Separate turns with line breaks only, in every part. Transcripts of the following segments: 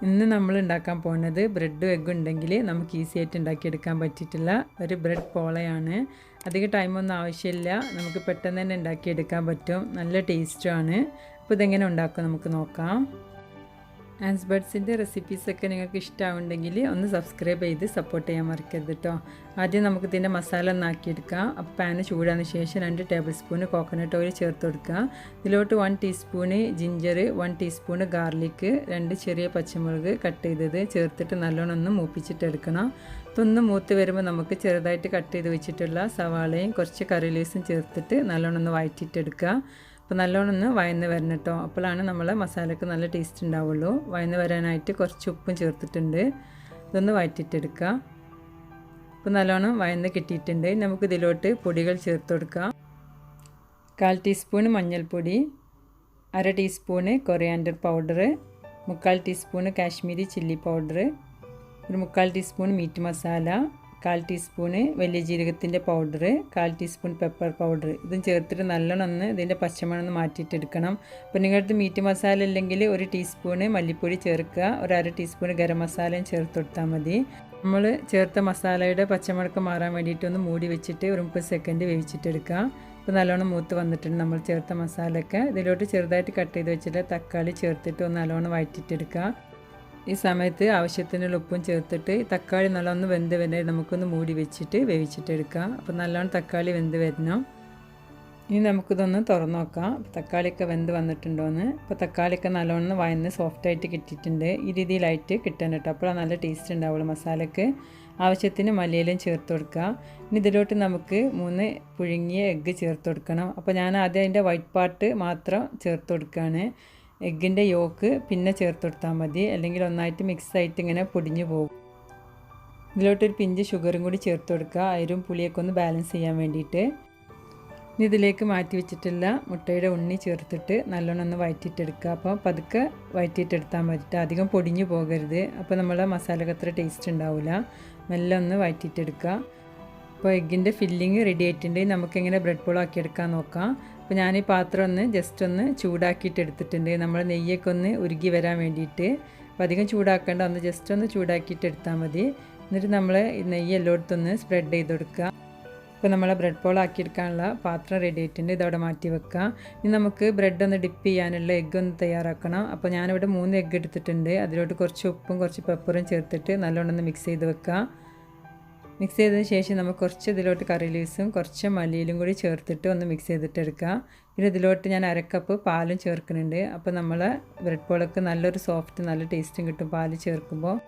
ഇന്ന് നമ്മൾ ഉണ്ടാക്കാൻ പോകുന്നത് ബ്രെഡും എഗ്ഗും ഉണ്ടെങ്കിൽ നമുക്ക് ഈസി ആയിട്ട് ഉണ്ടാക്കിയെടുക്കാൻ പറ്റിയിട്ടുള്ള ഒരു ബ്രെഡ് പോളയാണ്. അധികം ടൈമൊന്നും ആവശ്യമില്ല, നമുക്ക് പെട്ടെന്ന് തന്നെ ഉണ്ടാക്കിയെടുക്കാൻ പറ്റും. നല്ല ടേസ്റ്റുമാണ്. അപ്പോൾ ഇതെങ്ങനെ ഉണ്ടാക്കും നമുക്ക് നോക്കാം. ആൻസ്ബഡ്സിൻ്റെ റെസിപ്പീസൊക്കെ നിങ്ങൾക്ക് ഇഷ്ടമാവുണ്ടെങ്കിൽ ഒന്ന് സബ്സ്ക്രൈബ് ചെയ്ത് സപ്പോർട്ട് ചെയ്യാൻ മറക്കരുത് കേട്ടോ. ആദ്യം നമുക്ക് ഇതിൻ്റെ മസാല ഒന്നാക്കിയെടുക്കാം. അപ്പോൾ പാന് ചൂടാന് ശേഷം 2 ടേബിൾ സ്പൂൺ കോക്കനട്ട് ഓയിൽ ചേർത്ത് കൊടുക്കുക. ഇതിലോട്ട് 1 ടീസ്പൂണ് ജിഞ്ചർ, 1 ടീസ്പൂണ് ഗാർലിക്ക്, 2 ചെറിയ പച്ചമുളക് കട്ട് ചെയ്തത് ചേർത്തിട്ട് നല്ലോണം ഒന്ന് മൂപ്പിച്ചിട്ടെടുക്കണം. ഇതൊന്ന് മൂത്ത് വരുമ്പോൾ നമുക്ക് ചെറുതായിട്ട് കട്ട് ചെയ്ത് വെച്ചിട്ടുള്ള സവാളയും കുറച്ച് കറി ലീവ്സും ചേർത്തിട്ട് നല്ലോണം ഒന്ന് വഴറ്റിയിട്ടെടുക്കുക. അപ്പോൾ നല്ലോണം ഒന്ന് വഴന്ന് വരണം കേട്ടോ. അപ്പോഴാണ് നമ്മളെ മസാലയ്ക്ക് നല്ല ടേസ്റ്റ് ഉണ്ടാവുള്ളൂ. വഴന്ന് വരാനായിട്ട് കുറച്ച് ഉപ്പും ചേർത്തിട്ടുണ്ട്. ഇതൊന്ന് വഴറ്റിയിട്ടെടുക്കുക. അപ്പോൾ നല്ലോണം വഴന്ന് കിട്ടിയിട്ടുണ്ട്. നമുക്ക് ഇതിലോട്ട് പൊടികൾ ചേർത്ത് കൊടുക്കാം. 1/4 ടീസ്പൂൺ മഞ്ഞൾപ്പൊടി, 1/2 teaspoon coriander powder, 3/4 teaspoon Kashmiri chilli powder, ഒരു 3/4 ടീസ്പൂൺ മീറ്റ് മസാല, 1/4 ടീസ്പൂണ് വലിയ ജീരകത്തിൻ്റെ പൗഡർ, 1/4 ടീസ്പൂൺ പെപ്പർ പൗഡർ. ഇതും ചേർത്തിട്ട് നല്ലോണം ഒന്ന് ഇതിൻ്റെ പച്ചമണം മാറ്റിയിട്ടെടുക്കണം. അപ്പോൾ നിങ്ങളുടെ മീറ്റ് മസാല ഇല്ലെങ്കിൽ 1 ടീസ്പൂണ് മല്ലിപ്പൊടി ചേർക്കുക, 1/2 ടീസ്പൂൺ ഗരം മസാലയും ചേർത്ത് കൊടുത്താൽ മതി. നമ്മൾ ചേർത്ത മസാലയുടെ പച്ചമണക്കം മാറാൻ വേണ്ടിയിട്ട് ഒന്ന് മൂടി വെച്ചിട്ട് ഒരു 30 സെക്കൻഡ് വേവിച്ചിട്ടെടുക്കുക. അപ്പോൾ നല്ലോണം മൂത്ത് വന്നിട്ടുണ്ട് നമ്മൾ ചേർത്ത മസാലയൊക്കെ. ഇതിലോട്ട് ചെറുതായിട്ട് കട്ട് ചെയ്ത് വെച്ചിട്ട് തക്കാളി ചേർത്തിട്ട് ഒന്ന് നല്ലോണം വഴറ്റിയിട്ടെടുക്കുക. ഈ സമയത്ത് ആവശ്യത്തിനുള്ള ഉപ്പും ചേർത്തിട്ട് തക്കാളി നല്ലോണം വെന്ത് വരെ നമുക്കൊന്ന് മൂടി വെച്ചിട്ട് വേവിച്ചിട്ടെടുക്കാം. അപ്പോൾ നല്ലോണം തക്കാളി വെന്ത് വരണം. ഇനി നമുക്കിതൊന്ന് തുറന്ന് നോക്കാം തക്കാളിയൊക്കെ വെന്ത് വന്നിട്ടുണ്ടോയെന്ന്. അപ്പോൾ തക്കാളിയൊക്കെ നല്ലോണം വഴന്ന് സോഫ്റ്റായിട്ട് കിട്ടിയിട്ടുണ്ട്. ഈ രീതിയിലായിട്ട് കിട്ടാൻ കേട്ടോ. അപ്പോഴാണ് നല്ല ടേസ്റ്റ് ഉണ്ടാവുള്ളൂ മസാലയ്ക്ക്. ആവശ്യത്തിന് മല്ലിയിലയും ചേർത്ത് കൊടുക്കുക. ഇനി ഇതിലോട്ട് നമുക്ക് 3 പുഴുങ്ങിയ എഗ്ഗ് ചേർത്ത് കൊടുക്കണം. അപ്പോൾ ഞാൻ ആദ്യം അതിൻ്റെ വൈറ്റ് പാർട്ട് മാത്രം ചേർത്ത് കൊടുക്കുകയാണ്. എഗ്ഗിൻ്റെ യോക്ക് പിന്നെ ചേർത്ത് കൊടുത്താൽ മതി, അല്ലെങ്കിൽ ഒന്നായിട്ട് മിക്സായിട്ട് ഇങ്ങനെ പൊടിഞ്ഞു പോകും. ഇതിലോട്ടൊരു പിഞ്ച് ഷുഗറും കൂടി ചേർത്ത് കൊടുക്കുക, അയരും പുളിയൊക്കെ ഒന്ന് ബാലൻസ് ചെയ്യാൻ വേണ്ടിയിട്ട്. ഇനി ഇതിലേക്ക് മാറ്റി വെച്ചിട്ടുള്ള മുട്ടയുടെ ഉണ്ണി ചേർത്തിട്ട് നല്ലോണം ഒന്ന് വഴറ്റിയിട്ടെടുക്കുക. അപ്പോൾ പതുക്കെ വഴറ്റിയിട്ടെടുത്താൽ മതിട്ട്, അധികം പൊടിഞ്ഞു പോകരുത്. അപ്പോൾ നമ്മളെ മസാലക്ക് അത്ര ടേസ്റ്റ് ഉണ്ടാവില്ല. മെല്ലെ ഒന്ന് വഴറ്റിയിട്ടെടുക്കുക. അപ്പോൾ എഗ്ഗിൻ്റെ ഫില്ലിങ് റെഡി ആയിട്ടുണ്ട്. നമുക്കെങ്ങനെ ബ്രെഡ് പോൾ ആക്കിയെടുക്കാൻ നോക്കാം. അപ്പോൾ ഞാൻ ഈ പാത്രം ഒന്ന് ജസ്റ്റ് ഒന്ന് ചൂടാക്കിയിട്ട് എടുത്തിട്ടുണ്ട്, നമ്മൾ നെയ്യൊക്കെ ഒന്ന് ഉരുകി വരാൻ വേണ്ടിയിട്ട്. അപ്പോൾ അധികം ചൂടാക്കേണ്ട, ഒന്ന് ജസ്റ്റ് ഒന്ന് ചൂടാക്കിയിട്ട് എടുത്താൽ മതി. എന്നിട്ട് നമ്മൾ ഈ നെയ്യ് എല്ലായിടത്തൊന്ന് സ്പ്രെഡ് ചെയ്ത് കൊടുക്കുക. ഇപ്പോൾ നമ്മളെ ബ്രെഡ് പോൾ ആക്കിയെടുക്കാനുള്ള പാത്രം റെഡി ആയിട്ടുണ്ട്. ഇതവിടെ മാറ്റി വെക്കുക. ഇനി നമുക്ക് ബ്രെഡ് ഒന്ന് ഡിപ്പ് ചെയ്യാനുള്ള എഗ്ഗ് ഒന്ന് തയ്യാറാക്കണം. അപ്പോൾ ഞാനിവിടെ 3 എഗ്ഗ് എടുത്തിട്ടുണ്ട്. അതിലോട്ട് കുറച്ച് ഉപ്പും കുറച്ച് പെപ്പറും ചേർത്തിട്ട് നല്ലോണം ഒന്ന് മിക്സ് ചെയ്ത് വെക്കുക. മിക്സ് ചെയ്തതിന് ശേഷം നമുക്ക് കുറച്ച് ഇതിലോട്ട് കറി ലീവ്സും കുറച്ച് മല്ലിയിലും കൂടി ചേർത്തിട്ട് ഒന്ന് മിക്സ് ചെയ്തിട്ടെടുക്കുക. പിന്നെ ഇതിലോട്ട് ഞാൻ 1/2 കപ്പ് പാലും ചേർക്കുന്നുണ്ട്. അപ്പോൾ നമ്മൾ ബ്രെഡ് പോളൊക്കെ നല്ലൊരു സോഫ്റ്റ് നല്ല ടേസ്റ്റും കിട്ടും പാല് ചേർക്കുമ്പോൾ.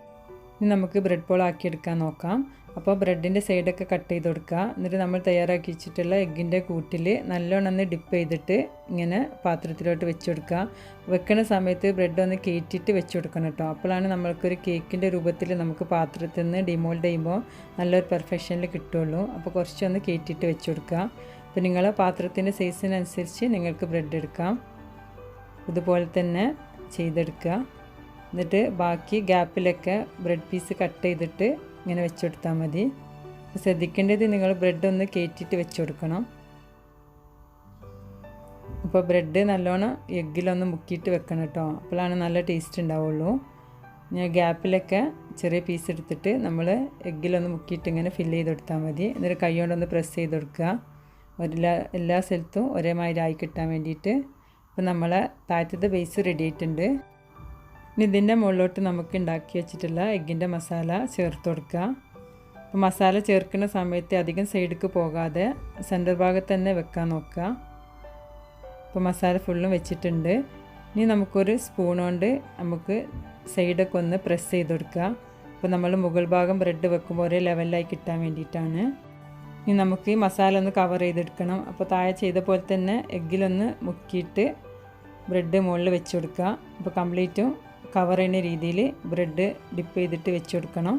ഇനി നമുക്ക് ബ്രെഡ് പോൾ ആക്കിയെടുക്കാൻ നോക്കാം. അപ്പോൾ ബ്രെഡിൻ്റെ സൈഡൊക്കെ കട്ട് ചെയ്ത് കൊടുക്കുക. എന്നിട്ട് നമ്മൾ തയ്യാറാക്കി വെച്ചിട്ടുള്ള എഗ്ഗിൻ്റെ കൂട്ടിൽ നല്ലോണം ഒന്ന് ഡിപ്പ് ചെയ്തിട്ട് ഇങ്ങനെ പാത്രത്തിലോട്ട് വെച്ച് കൊടുക്കുക. വെക്കുന്ന സമയത്ത് ബ്രെഡ് ഒന്ന് കയറ്റിയിട്ട് വെച്ച് കൊടുക്കണം കേട്ടോ. അപ്പോഴാണ് നമ്മൾക്കൊരു കേക്കിൻ്റെ രൂപത്തിൽ നമുക്ക് പാത്രത്തിൽ നിന്ന് ഡിമോൾഡ് ചെയ്യുമ്പോൾ നല്ലൊരു പെർഫെക്ഷനിൽ കിട്ടുള്ളൂ. അപ്പോൾ കുറച്ചൊന്ന് കയറ്റിയിട്ട് വെച്ച് കൊടുക്കുക. അപ്പോൾ നിങ്ങളെ പാത്രത്തിൻ്റെ സൈസിനനുസരിച്ച് നിങ്ങൾക്ക് ബ്രെഡ് എടുക്കാം. ഇതുപോലെ തന്നെ ചെയ്തെടുക്കുക. എന്നിട്ട് ബാക്കി ഗ്യാപ്പിലൊക്കെ ബ്രെഡ് പീസ് കട്ട് ചെയ്തിട്ട് ഇങ്ങനെ വെച്ച് കൊടുത്താൽ മതി. ശ്രദ്ധിക്കേണ്ടത് നിങ്ങൾ ബ്രെഡ് ഒന്ന് കയറ്റിയിട്ട് വെച്ച് കൊടുക്കണം. അപ്പോൾ ബ്രെഡ് നല്ലോണം എഗ്ഗിലൊന്ന് മുക്കിയിട്ട് വെക്കണം കേട്ടോ. അപ്പോഴാണ് നല്ല ടേസ്റ്റ് ഉണ്ടാവുള്ളൂ. ഞാൻ ഗ്യാപ്പിലൊക്കെ ചെറിയ പീസ് എടുത്തിട്ട് നമ്മൾ എഗ്ഗിലൊന്ന് മുക്കിയിട്ട് ഇങ്ങനെ ഫില്ല് ചെയ്ത് കൊടുത്താൽ മതി. എന്നിട്ട് കൈ കൊണ്ടൊന്ന് പ്രസ് ചെയ്ത് കൊടുക്കുക, എല്ലാ സ്ഥലത്തും ഒരേമാതിരി ആയി കിട്ടാൻ വേണ്ടിയിട്ട്. അപ്പോൾ നമ്മളെ താഴത്തെ ബേസ് റെഡി ആയിട്ടുണ്ട്. ഇനി ഇതിൻ്റെ മുകളിലോട്ട് നമുക്ക് ഉണ്ടാക്കി വെച്ചിട്ടുള്ള എഗ്ഗിൻ്റെ മസാല ചേർത്ത് കൊടുക്കുക. അപ്പോൾ മസാല ചേർക്കുന്ന സമയത്ത് അധികം സൈഡിലേക്ക് പോകാതെ സെൻറ്റർ ഭാഗത്ത് തന്നെ വെക്കാൻ നോക്കുക. അപ്പോൾ മസാല ഫുള്ളും വെച്ചിട്ടുണ്ട്. ഇനി നമുക്കൊരു സ്പൂൺ കൊണ്ട് നമുക്ക് സൈഡൊക്കെ ഒന്ന് പ്രസ് ചെയ്ത് കൊടുക്കുക. അപ്പോൾ നമ്മൾ മുകൾ ഭാഗം ബ്രെഡ് വെക്കുമ്പോൾ ഒരേ ലെവലിലായി കിട്ടാൻ വേണ്ടിയിട്ടാണ്. ഇനി നമുക്ക് ഈ മസാല ഒന്ന് കവർ ചെയ്തെടുക്കണം. അപ്പോൾ താഴെ ചെയ്ത പോലെ തന്നെ എഗ്ഗിലൊന്ന് മുക്കിയിട്ട് ബ്രെഡ് മുകളിൽ വെച്ച് കൊടുക്കുക. അപ്പോൾ കംപ്ലീറ്റും കവർ ചെയ്യുന്ന രീതിയിൽ ബ്രെഡ് ഡിപ്പ് ചെയ്തിട്ട് വെച്ച് കൊടുക്കണം.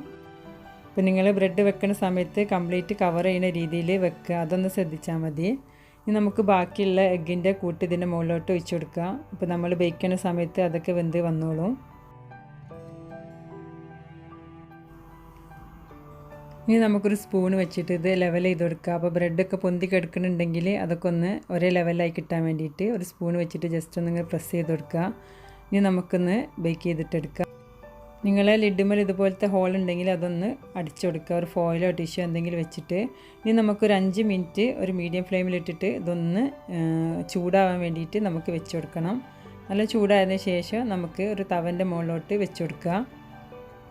അപ്പോൾ നിങ്ങൾ ബ്രെഡ് വെക്കുന്ന സമയത്ത് കംപ്ലീറ്റ് കവർ ചെയ്യുന്ന രീതിയിൽ വെക്കുക, അതൊന്ന് ശ്രദ്ധിച്ചാൽ മതി. ഇനി നമുക്ക് ബാക്കിയുള്ള എഗ്ഗിൻ്റെ കൂട്ട് ഇതിൻ്റെ മുകളിലോട്ട് ഒഴിച്ച് കൊടുക്കുക. അപ്പോൾ നമ്മൾ ബേക്ക് ചെയ്യുന്ന സമയത്ത് അതൊക്കെ വെന്ത് വന്നോളും. ഇനി നമുക്കൊരു സ്പൂൺ വെച്ചിട്ട് ഇത് ലെവൽ ചെയ്ത് കൊടുക്കുക. അപ്പോൾ ബ്രെഡൊക്കെ പൊന്തി കിടക്കുന്നുണ്ടെങ്കിൽ അതൊക്കെ ഒന്ന് ഒരേ ലെവലായി കിട്ടാൻ വേണ്ടിയിട്ട് ഒരു സ്പൂൺ വെച്ചിട്ട് ജസ്റ്റ് ഒന്ന് പ്രസ് ചെയ്ത് കൊടുക്കുക. ഇനി നമുക്കൊന്ന് ബേക്ക് ചെയ്തിട്ടെടുക്കാം. നിങ്ങളെ ലിഡുമൽ ഇതുപോലത്തെ ഹോൾ ഉണ്ടെങ്കിൽ അതൊന്ന് അടിച്ചു കൊടുക്കുക, ഒരു ഫോയിലോ ടിഷ്യൂ എന്തെങ്കിലും വെച്ചിട്ട്. ഇനി നമുക്കൊരു 5 മിനിറ്റ് ഒരു മീഡിയം ഫ്ലെയിമിലിട്ടിട്ട് ഇതൊന്ന് ചൂടാവാൻ വേണ്ടിയിട്ട് നമുക്ക് വെച്ച് കൊടുക്കണം. നല്ല ചൂടായതിന് ശേഷം നമുക്ക് ഒരു തവൻ്റെ മുകളിലോട്ട് വെച്ച് കൊടുക്കുക.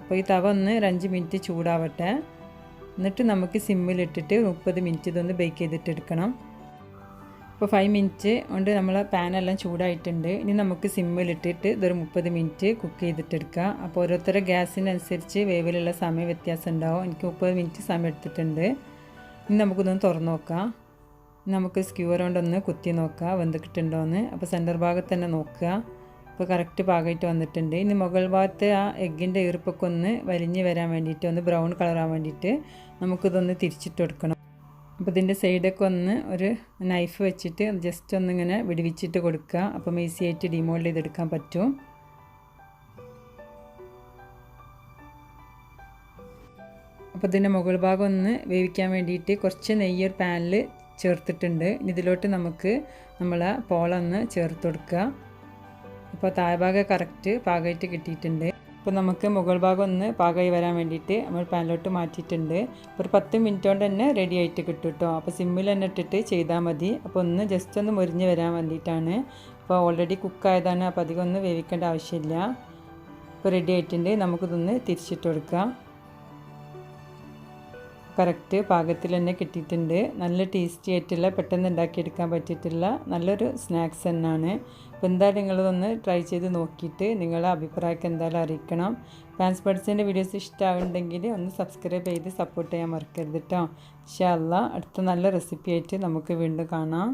അപ്പോൾ ഈ തവ ഒന്ന് ഒരു 5 മിനിറ്റ് ചൂടാവട്ടെ. എന്നിട്ട് നമുക്ക് സിമ്മിലിട്ടിട്ട് 30 മിനിറ്റ് ഇതൊന്ന് ബേക്ക് ചെയ്തിട്ടെടുക്കണം. ഇപ്പോൾ 5 മിനിറ്റ് കൊണ്ട് നമ്മളെ പാനെല്ലാം ചൂടായിട്ടുണ്ട്. ഇനി നമുക്ക് സിമ്മിലിട്ടിട്ട് ഇതൊരു 30 മിനിറ്റ് കുക്ക് ചെയ്തിട്ടെടുക്കുക. അപ്പോൾ ഓരോരുത്തരുടെ ഗ്യാസിനനുസരിച്ച് വേവിലുള്ള സമയം വ്യത്യാസം ഉണ്ടാവും. എനിക്ക് 30 മിനിറ്റ് സമയം എടുത്തിട്ടുണ്ട്. ഇനി നമുക്കിതൊന്ന് തുറന്ന് നോക്കാം. നമുക്ക് സ്ക്യൂർ കൊണ്ടൊന്ന് കുത്തി നോക്കുക വെന്തിട്ടുണ്ടോയെന്ന്. അപ്പോൾ സെൻറ്റർ ഭാഗത്ത് തന്നെ നോക്കുക. ഇപ്പോൾ കറക്റ്റ് പാകമായിട്ട് വന്നിട്ടുണ്ട്. ഇനി മുകൾ ഭാഗത്ത് ആ എഗ്ഗിൻ്റെ ഈർപ്പൊക്കെ ഒന്ന് വലിഞ്ഞ് വരാൻ വേണ്ടിയിട്ട്, ഒന്ന് ബ്രൗൺ കളറാൻ വേണ്ടിയിട്ട് നമുക്കിതൊന്ന് തിരിച്ചിട്ട് കൊടുക്കണം. അപ്പോൾ ഇതിൻ്റെ സൈഡൊക്കെ ഒന്ന് ഒരു നൈഫ് വെച്ചിട്ട് ജസ്റ്റ് ഒന്നിങ്ങനെ വിടുവിച്ചിട്ട് കൊടുക്കുക. അപ്പം ഈസി ആയിട്ട് ഡിമോൾഡ് ചെയ്തെടുക്കാൻ പറ്റും. അപ്പോൾ ഇതിൻ്റെ മുകൾ ഭാഗം ഒന്ന് വേവിക്കാൻ വേണ്ടിയിട്ട് കുറച്ച് നെയ്യ് ഒരു പാനിൽ ചേർത്തിട്ടുണ്ട്. ഇതിലോട്ട് നമുക്ക് നമ്മളെ പോള ഒന്ന് ചേർത്ത് കൊടുക്കുക. അപ്പോൾ താഴ്ഭാഗം കറക്റ്റ് പാകമായിട്ട് കിട്ടിയിട്ടുണ്ട്. അപ്പോൾ നമുക്ക് മുകൾ ഭാഗം ഒന്ന് പാകമായി വരാൻ വേണ്ടിയിട്ട് നമ്മൾ പാനിലോട്ട് മാറ്റിയിട്ടുണ്ട്. ഒരു 10 മിനിറ്റ് കൊണ്ട് തന്നെ റെഡി ആയിട്ട് കിട്ടും കേട്ടോ. അപ്പോൾ സിമ്മിൽ തന്നെ ഇട്ടിട്ട് ചെയ്താൽ മതി. അപ്പോൾ ഒന്ന് ജസ്റ്റ് ഒന്ന് മുരിഞ്ഞ് വരാൻ വേണ്ടിയിട്ടാണ്. അപ്പോൾ ഓൾറെഡി കുക്കായതാണ്, അപ്പോൾ അധികം ഒന്ന് വേവിക്കേണ്ട ആവശ്യമില്ല. ഇപ്പോൾ റെഡി ആയിട്ടുണ്ട്. നമുക്കിതൊന്ന് തിരിച്ചിട്ട് കൊടുക്കാം. കറക്റ്റ് പാകത്തിൽ തന്നെ കിട്ടിയിട്ടുണ്ട്. നല്ല ടേസ്റ്റി ആയിട്ടുള്ള, പെട്ടെന്ന് ഉണ്ടാക്കിയെടുക്കാൻ പറ്റിയിട്ടുള്ള നല്ലൊരു സ്നാക്സ് തന്നെയാണ്. അപ്പോൾ എന്തായാലും നിങ്ങളിതൊന്ന് ട്രൈ ചെയ്ത് നോക്കിയിട്ട് നിങ്ങളുടെ അഭിപ്രായമൊക്കെ എന്തായാലും അറിയിക്കണം. ANZbudsൻ്റെ വീഡിയോസ് ഇഷ്ടമാകുന്നുണ്ടെങ്കിൽ ഒന്ന് സബ്സ്ക്രൈബ് ചെയ്ത് സപ്പോർട്ട് ചെയ്യാൻ മറക്കരുത് കേട്ടോ. ഇൻഷാ അല്ലാഹ് അടുത്ത നല്ല റെസിപ്പി ആയിട്ട് നമുക്ക് വീണ്ടും കാണാം.